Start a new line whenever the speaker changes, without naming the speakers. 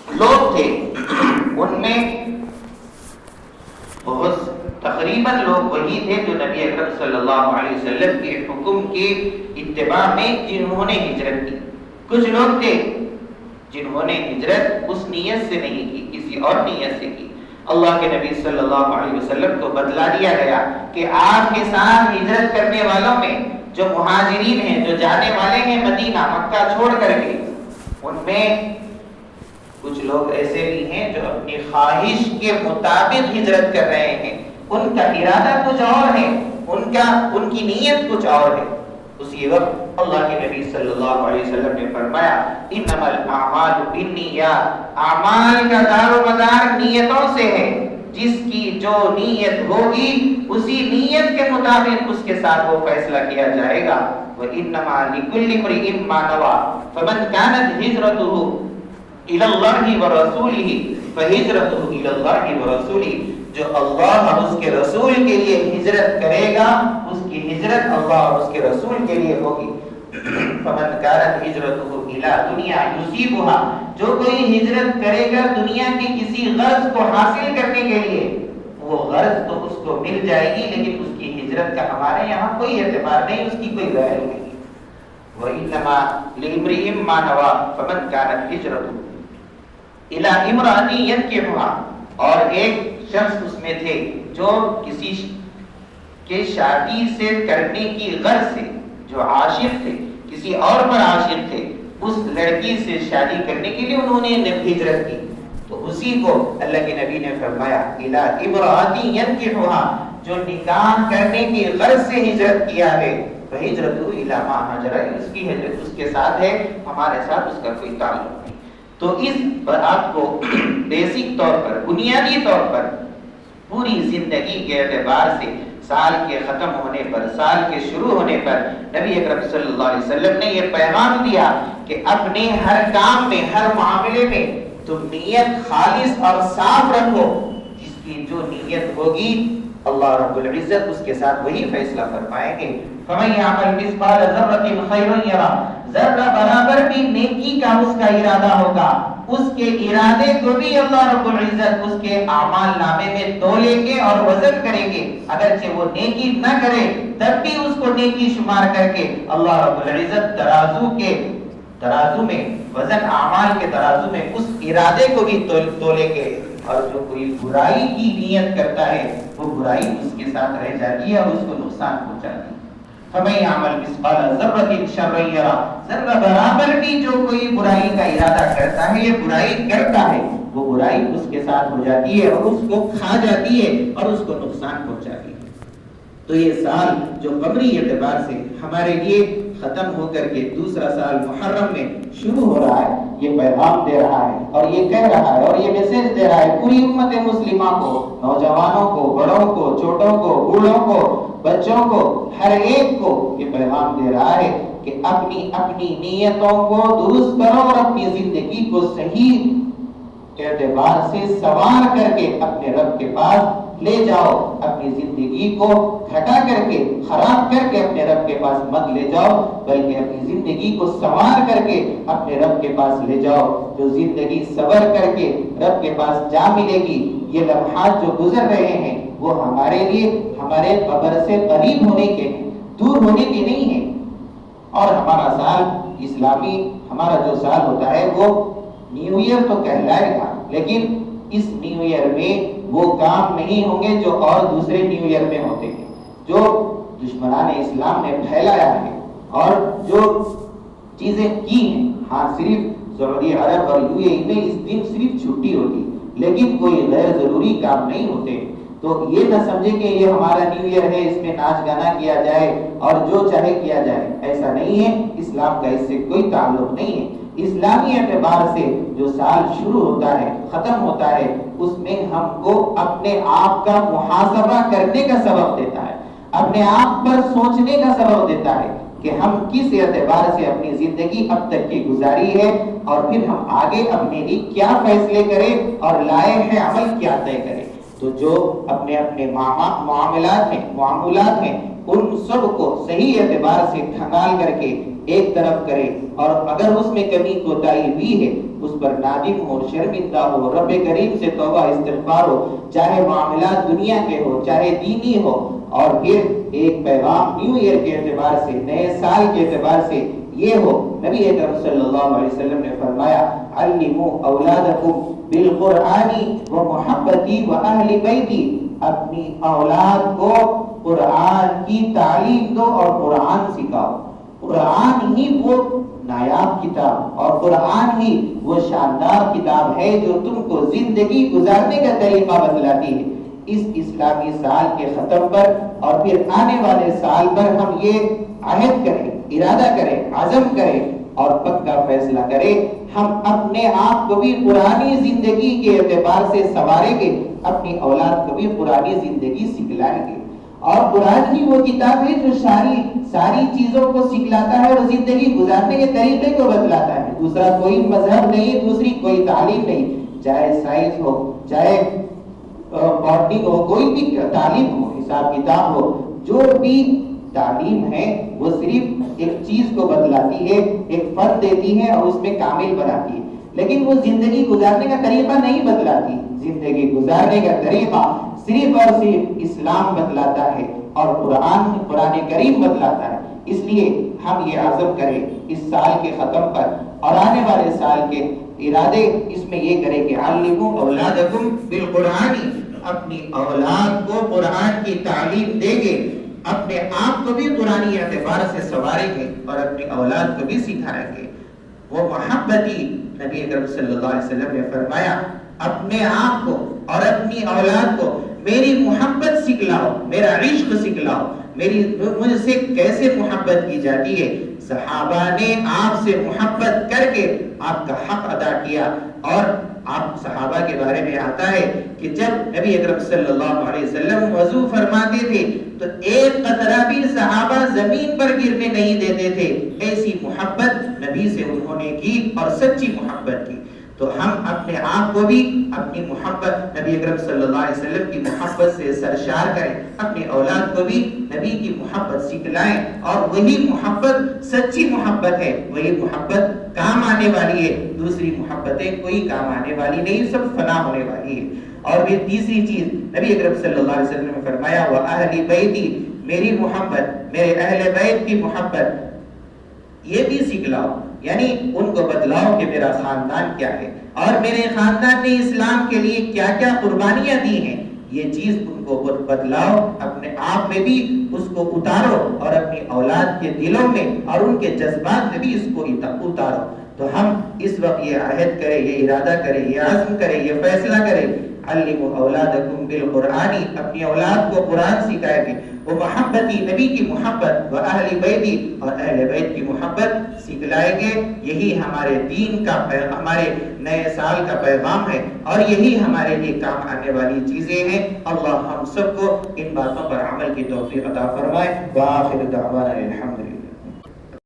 لوگ تھے، ان میں بہت تقریباً لوگ وہی تھے جو نبی اکرم صلی اللہ علیہ وسلم کے حکم کے اتباع میں جنہوں نے ہجرت کی. کچھ لوگ تھے جنہوں نے ہجرت اس نیت سے نہیں کی، کسی اور نیت سے کی. اللہ کے نبی صلی اللہ علیہ وسلم کو بدلا دیا گیا کہ آپ کے ساتھ ہجرت کرنے والوں میں جو مہاجرین ہیں، جو جانے والے ہیں مدینہ مکہ چھوڑ کر کے، ان میں کچھ لوگ ایسے بھی ہیں جو اپنی خواہش کے مطابق ہجرت کر رہے ہیں. ان کا ارادہ کچھ اور ہے، ان کی نیت کچھ اور ہے. اسی وقت اللہ کے نبی صلی اللہ علیہ وسلم نے فرمایا انما الاعمال بالنیات، اعمال کا دار و مدار نیتوں سے ہے. جس کی جو نیت ہوگی اسی نیت کے مطابق اس کے ساتھ وہ فیصلہ کیا جائے گا. وانما لكل امرئ ما نوى فمن كانت هجرته الى الله ورسوله فهجرته الى الله ورسوله. جو اللہ اور اس کے رسول کے لیے ہجرت کرے گا اس کی ہجرت اللہ اور اس کے رسول کے لیے ہوگی. فمن كانت هجرته الى دنيا يصيبها، جو کوئی ہجرت کرے گا دنیا کی کسی غرض کو حاصل کرنے کے لیے، وہ غرض تو اس کو مل جائے گی لیکن اس کی ہجرت کا ہمارے یہاں کوئی اعتبار نہیں، اس کی کوئی ویلیو نہیں. وانما لامرئ ما نوى فمن كانت هجرته الى امرأة ينكحها. اور ایک شخص اس میں تھے جو کسی کے شادی سے کرنے کی غرض سے، جو عاشق تھے، کسی اور پر عاشق تھے، اس لڑکی سے شادی کرنے کے لیے انہوں نے ہجرت کی. تو اسی کو اللہ کے نبی نے فرمایا الی امرأة ينكحها، جو نکاح کرنے کی غرض سے ہجرت کیا ہے، فہجرتہ الی ما ہاجر، اس کی ہجرت اس کے ساتھ ہے، ہمارے ساتھ اس کا کوئی تعلق نہیں. تو اس بات کو بیسک طور پر، بنیادی طور پر پوری زندگی کے اعتبار سے، سال کے ختم ہونے پر، سال کے شروع ہونے پر نبی اکرم صلی اللہ علیہ وسلم نے یہ پیغام دیا کہ اپنے ہر کام میں، ہر معاملے میں تم نیت خالص اور صاف رکھو. جس کی جو نیت ہوگی اللہ رب العزت اس کے ساتھ وہی فیصلہ فرمائیں گے. فَمَن يَعْمَلْ مِثْقَالَ ذَرَّةٍ خَيْرًا يَرَهُ، ذرہ برابر بھی نیکی کا اس کا ارادہ ہوگا، اس کے ارادے کو بھی اللہ رب العزت اس کے اعمال نامے میں تولیں گے اور وزن کریں گے. اگرچہ وہ نیکی نہ کرے تب بھی اس کو نیکی شمار کر کے اللہ رب العزت ترازو میں وزن اعمال کے ترازو میں اس ارادے کو بھی تولیں گے. اور جو کوئی برائی کی نیت کرتا ہے وہ برائی اس کے ساتھ رہ جاتی ہے اور اس کو نقصان پہنچاتی ہے. فَمَن يَعْمَلْ مِثْقَالَ ذَرَّةٍ شَرًّا يَرَهُ، ذرہ برابر بھی جو کوئی برائی کا ارادہ کرتا ہے، یہ برائی کرتا ہے، وہ برائی اس کے ساتھ ہو جاتی ہے اور اس کو کھا جاتی ہے اور اس کو نقصان پہنچاتی ہے. تو یہ سال جو قمری اعتبار سے ہمارے لیے ختم ہو کر کے دوسرا سال محرم میں شروع ہو رہا ہے، یہ پیغام دے رہا ہے اور یہ کہہ رہا ہے اور یہ میسج دے رہا ہے پوری امت مسلمہ کو، نوجوانوں کو، بڑوں کو، چھوٹوں کو، بوڑھوں کو، بچوں کو، ہر ایک کو یہ پیغام دے رہا ہے کہ اپنی نیتوں کو درست کرو اور اپنی زندگی کو صحیح اعتبار سے سوار کر کے اپنے رب کے پاس لے جاؤ. اپنی زندگی کو گھٹا کر کے، خراب کر کے اپنے رب کے پاس مت لے جاؤ، بلکہ اپنی زندگی کو سوار کر کے اپنے رب کے پاس لے جاؤ. جو زندگی سور کر کے رب کے پاس جا ملے گی، یہ لمحات جو گزر رہے ہیں وہ ہمارے لیے ہمارے قبر سے قریب ہونے کے ہیں، دور ہونے کے نہیں ہیں. اور ہمارا سال اسلامی، ہمارا جو سال ہوتا ہے وہ نیو ایئر تو کہلائے گا، لیکن اس نیو ایئر میں وہ کام نہیں ہوں گے جو اور دوسرے نیو ایئر میں ہوتے ہیں، جو دشمنان اسلام نے پھیلایا ہے اور جو چیزیں کی ہیں. ہاں، صرف سعودی عرب اور یو اے ای میں اس دن صرف چھٹی ہوتی، لیکن کوئی غیر ضروری کام نہیں ہوتے. تو یہ نہ سمجھے کہ یہ ہمارا نیو ایئر ہے، اس میں ناچ گانا کیا جائے اور جو چاہے کیا جائے، ایسا نہیں ہے. اسلام کا اس سے کوئی تعلق نہیں ہے. اسلامی اعتبار سے جو سال شروع ہوتا ہے، ختم ہوتا ہے، اس میں ہم کو اپنے آپ کا محاسبہ کرنے کا سبق دیتا ہے، اپنے آپ پر سوچنے کا سبق دیتا ہے کہ ہم کس اعتبار سے اپنی زندگی اب تک کی گزاری ہے اور پھر ہم آگے اپنے لیے کیا فیصلے کریں اور لائے ہیں عمل کیا طے کریں. تو جو اپنے معاملات ہیں ان سب کو صحیح اعتبار سے کھنگال کر کے ایک طرف کرے، اور اگر اس میں کمی کوتاہی بھی ہے اس پر نادم ہو، شرمندہ ہو، رب کریم سے توبہ استغفار ہو، چاہے معاملات دنیا کے ہو چاہے دینی ہو۔ اور پھر ایک پیغام نیو ایئر کے اعتبار سے، نئے سال کے اعتبار سے یہ ہو، نبی اکرم صلی اللہ علیہ وسلم نے فرمایا علموا اولادکم بالقرآن و محبتی و اہل بیتی، اپنی اولاد کو قرآن کی تعلیم دو اور قرآن سکھاؤ۔ قرآن ہی وہ نایاب کتاب اور قرآن ہی وہ شاندار کتاب ہے جو تم کو زندگی گزارنے کا طریقہ بتلاتی ہے۔ اس اسلامی سال کے ختم پر اور پھر آنے والے سال پر ہم یہ عہد کریں، ارادہ کریں، عزم کریں اور پکا فیصلہ کریں، ہم اپنے آپ کو بھی پرانی زندگی کے اعتبار سے سنواریں گے، اپنی اولاد کو بھی پرانی زندگی سکھلائیں گے۔ اور قرآن ہی وہ کتاب ہے جو ساری چیزوں کو سکھلاتا ہے اور زندگی گزارنے کے طریقے کو بتلاتا ہے۔ دوسرا کوئی مذہب نہیں، دوسری کوئی تعلیم نہیں، چاہے سائنس ہو، چاہے باٹنی ہو، کوئی بھی تعلیم ہو، حساب کتاب ہو، جو بھی تعلیم ہے وہ صرف ایک چیز کو بتلاتی ہے، ایک فرد دیتی ہے اور اس میں کامل بناتی ہے، لیکن وہ زندگی گزارنے کا طریقہ نہیں بتلاتی۔ زندگی گزارنے کا طریقہ صرف اور صرف اسلام بتلاتا ہے اور قرآن کریم بتلاتا ہے۔ اس لیے ہم یہ عزم کریں اس سال کے ختم پر اور آنے والے سال کے ارادے اس میں یہ کریں کہ علموا اولادکم بالقرآن، اپنی اولاد کو قرآن کی تعلیم دیں گے، اپنے آپ کو بھی قرآنی اعتبار سے سنواریں گے اور اپنی اولاد کو بھی سکھائیں گے۔ وہ محبتی، نبی اکرم صلی اللہ علیہ وسلم نے فرمایا اپنے آپ کو اور اپنی اولاد کو میری محبت سکھلاؤ، میرا عشق سکھلاؤ، مجھ سے کیسے محبت کی جاتی ہے۔ صحابہ نے آپ سے محبت کر کے آپ کا حق ادا کیا، اور آپ صحابہ کے بارے میں آتا ہے کہ جب نبی اکرم صلی اللہ علیہ وسلم وضو فرماتے تھے تو ایک قطرہ بھی صحابہ زمین پر گرنے نہیں دیتے تھے، ایسی محبت نبی سے انہوں نے کی اور سچی محبت کی۔ تو ہم اپنے آپ کو بھی اپنی محبت نبی اکرم صلی اللہ علیہ وسلم کی محبت سے سرشار کریں، اپنی اولاد کو بھی نبی کی محبت سکھلائیں، اور وہی محبت سچی محبت ہے، وہی محبت کام آنے والی ہے۔ دوسری محبتیں کوئی کام آنے والی نہیں، سب فنا ہونے والی ہے۔ اور پھر تیسری چیز نبی اکرم صلی اللہ علیہ وسلم نے فرمایا وَأَهْلِ بَيْتِي، میری محبت، میرے اہل بیت کی محبت یہ بھی سکھلاؤ، یعنی ان کو بتلاؤ کہ میرا خاندان کیا ہے اور میرے خاندان نے اسلام کے لیے کیا کیا قربانیاں دی ہیں، یہ چیز ان کو بتلاؤ، اپنے آپ میں بھی اس کو اتارو اور اپنی اولاد کے دلوں میں اور ان کے جذبات میں بھی اس کو اتارو۔ تو ہم اس وقت یہ عہد کریں، یہ ارادہ کریں، یہ عزم کریں، یہ فیصلہ کریں، علموا اولادکم بالقرآن، اپنی اولاد کو قرآن سکھائیں گے، وہ محبتی، نبی کی محبت، و اہل بیتی، اور اہل بیت کی محبت سکھلائیں گے۔ یہی ہمارے دین کا، ہمارے نئے سال کا پیغام ہے اور یہی ہمارے لیے کام آنے والی چیزیں ہیں۔ اللہ ہم سب کو ان باتوں پر عمل کی توفیق عطا فرمائے۔ وآخر دعوانا الحمدللہ۔